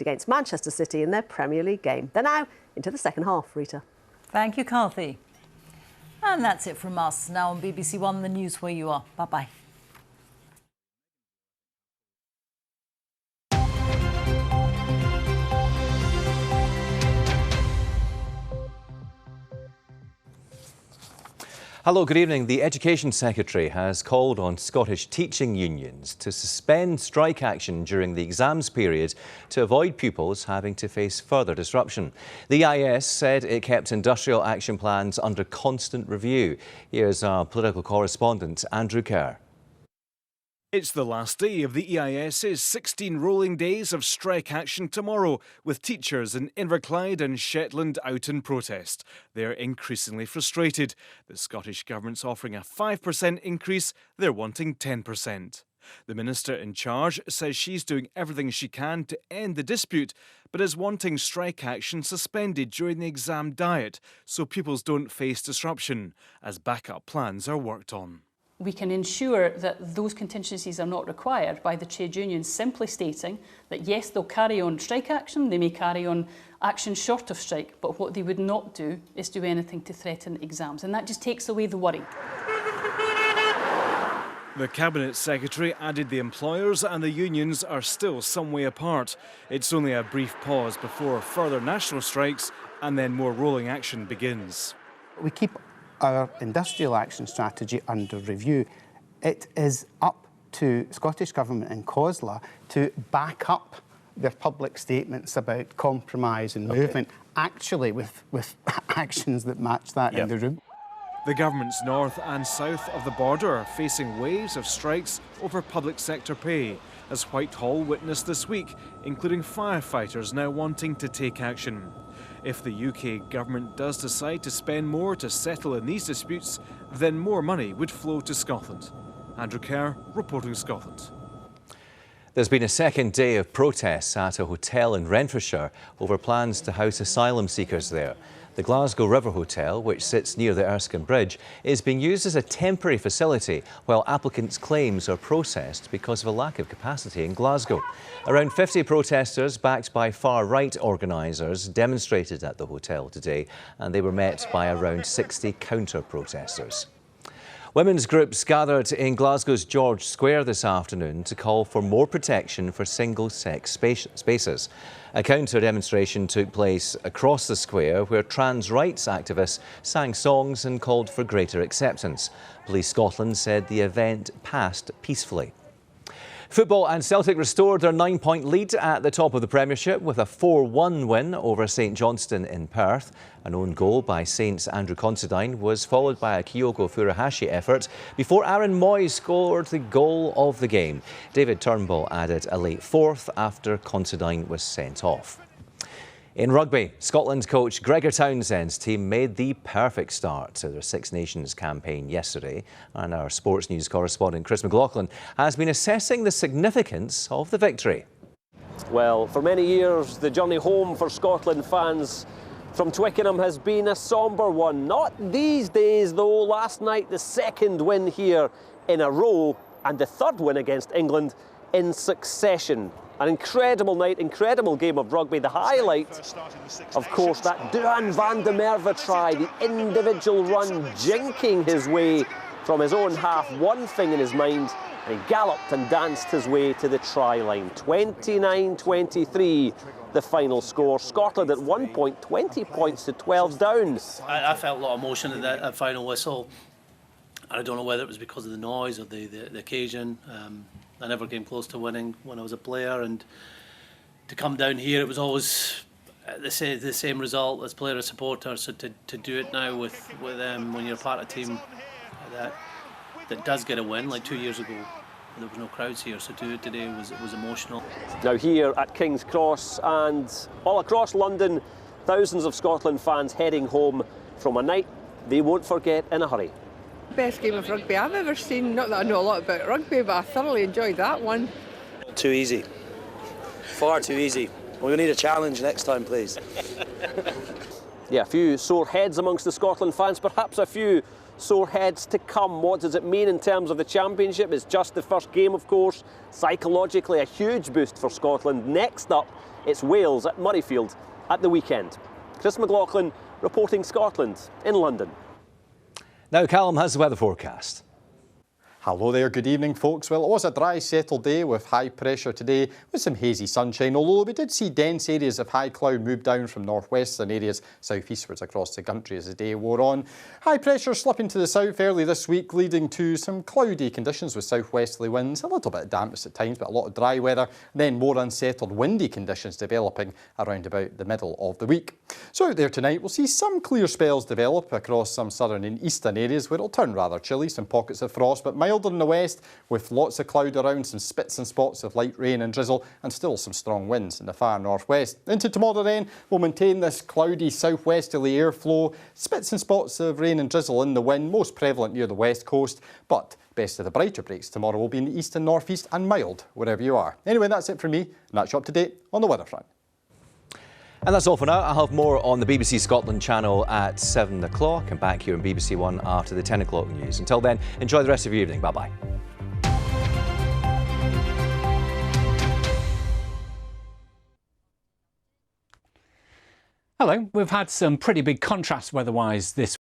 against Manchester City in their Premier League game. They're now into the second half, Rita. Thank you, Carthy. And that's it from us. Now on BBC One, the news where you are. Bye-bye. Hello, good evening. The Education Secretary has called on Scottish teaching unions to suspend strike action during the exams period to avoid pupils having to face further disruption. The EIS said it kept industrial action plans under constant review. Here's our political correspondent, Andrew Kerr. It's the last day of the EIS's 16 rolling days of strike action tomorrow, with teachers in Inverclyde and Shetland out in protest. They're increasingly frustrated. The Scottish Government's offering a 5% increase, they're wanting 10%. The minister in charge says she's doing everything she can to end the dispute, but is wanting strike action suspended during the exam diet so pupils don't face disruption, as backup plans are worked on. We can ensure that those contingencies are not required by the trade unions simply stating that yes, they'll carry on strike action, they may carry on action short of strike, but what they would not do is do anything to threaten exams, and that just takes away the worry. The Cabinet Secretary added the employers and the unions are still some way apart. It's only a brief pause before further national strikes and then more rolling action begins. We keep our industrial action strategy under review. It is up to Scottish Government and COSLA to back up their public statements about compromise and movement, actually with actions that match that in the room. The governments north and south of the border are facing waves of strikes over public sector pay, as Whitehall witnessed this week, including firefighters now wanting to take action. If the UK government does decide to spend more to settle in these disputes, then more money would flow to Scotland. Andrew Kerr, reporting Scotland. There's been a second day of protests at a hotel in Renfrewshire over plans to house asylum seekers there. The Glasgow River Hotel, which sits near the Erskine Bridge, is being used as a temporary facility while applicants' claims are processed because of a lack of capacity in Glasgow. Around 50 protesters, backed by far-right organisers, demonstrated at the hotel today, and they were met by around 60 counter-protesters. Women's groups gathered in Glasgow's George Square this afternoon to call for more protection for single-sex spaces. A counter-demonstration took place across the square where trans rights activists sang songs and called for greater acceptance. Police Scotland said the event passed peacefully. Football and Celtic restored their 9-point lead at the top of the Premiership with a 4-1 win over St Johnstone in Perth. An own goal by Saints' Andrew Considine was followed by a Kyogo Furuhashi effort before Aaron Moy scored the goal of the game. David Turnbull added a late fourth after Considine was sent off. In rugby, Scotland coach Gregor Townsend's team made the perfect start to their Six Nations campaign yesterday, and our sports news correspondent Chris McLaughlin has been assessing the significance of the victory. Well, for many years, the journey home for Scotland fans from Twickenham has been a sombre one. Not these days, though. Last night, the second win here in a row and the third win against England in succession. An incredible night, incredible game of rugby. The highlight, of course, that Duhan van der Merwe try, the individual run jinking his way from his own half, one thing in his mind, and he galloped and danced his way to the try line. 29-23, the final score. Scotland at 1 point, 20 points to 12 down. I felt a lot of emotion at that final whistle. I don't know whether it was because of the noise or the occasion. I never came close to winning when I was a player, and to come down here, it was always the same result as player or supporter. So to do it now with when you're part of a team that does get a win, like 2 years ago, there was no crowds here. So to do it today was emotional. Now here at King's Cross and all across London, thousands of Scotland fans heading home from a night they won't forget in a hurry. Best game of rugby I've ever seen. Not that I know a lot about rugby, but I thoroughly enjoyed that one. Too easy. Far too easy. We need a challenge next time, please. Yeah, a few sore heads amongst the Scotland fans, perhaps a few sore heads to come. What does it mean in terms of the Championship? It's just the first game, of course. Psychologically, a huge boost for Scotland. Next up, it's Wales at Murrayfield at the weekend. Chris McLaughlin reporting Scotland in London. Now Callum has the weather forecast. Hello there, good evening folks. Well, it was a dry, settled day with high pressure today with some hazy sunshine, although we did see dense areas of high cloud move down from northwestern areas southeastwards across the country as the day wore on. High pressure slipping to the south early this week, leading to some cloudy conditions with southwesterly winds, a little bit of dampness at times, but a lot of dry weather, and then more unsettled windy conditions developing around about the middle of the week. So out there tonight, we'll see some clear spells develop across some southern and eastern areas where it'll turn rather chilly, some pockets of frost, but milder in the west with lots of cloud around, some spits and spots of light rain and drizzle, and still some strong winds in the far northwest. Into tomorrow then, we'll maintain this cloudy southwesterly airflow, spits and spots of rain and drizzle in the wind, most prevalent near the west coast, but best of the brighter breaks tomorrow will be in the east and northeast and mild wherever you are. Anyway, that's it from me, and that's you up to date on the weather front. And that's all for now. I'll have more on the BBC Scotland channel at 7 o'clock and back here on BBC One after the 10 o'clock news. Until then, enjoy the rest of your evening. Bye-bye. Hello. We've had some pretty big contrasts weather-wise this